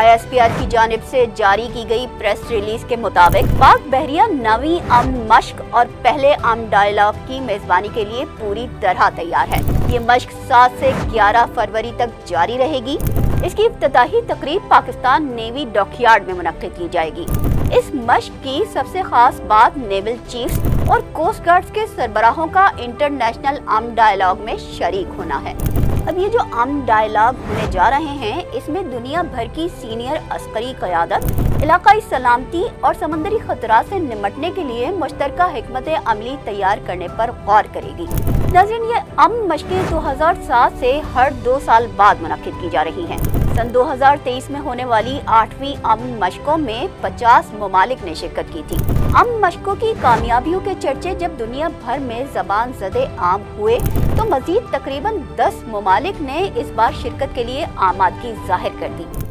ISPR की जानिब से जारी की गई प्रेस रिलीज के मुताबिक पाक बहरिया नवी अमन मश्क और पहले अमन डायलॉग की मेजबानी के लिए पूरी तरह तैयार है। ये मश्क 7 से 11 फरवरी तक जारी रहेगी। इसकी इफ्तिताही तकरीब पाकिस्तान नेवी डॉकयार्ड में मुनक्किद की जाएगी। इस मश्क की सबसे खास बात नेवल चीफ्स और कोस्ट गार्ड्स के सरबराहों का इंटरनेशनल अमन डायलॉग में शरीक होना है। अब ये जो अमन डायलॉग होने जा रहे हैं, इसमें दुनिया भर की सीनियर अस्करी क़यादत इलाकाई सलामती और समंदरी खतरा से निपटने के लिए मुश्तरका हिकमत अमली तैयार करने पर गौर करेगी। नाज़रीन, ये अमन मशक़ें 2007 से हर 2 साल बाद मुनक्किद की जा रही हैं। सन 2023 में होने वाली 8वीं अमन मशकों में 50 ममालिक ने शिरकत की थी। अमन मशकों की कामयाबियों के चर्चे जब दुनिया भर में ज़बान ज़दे आम हुए तो मजीद तकरीबन 10 ममालिक ने इस बार शिरकत के लिए आमादगी जाहिर कर दी।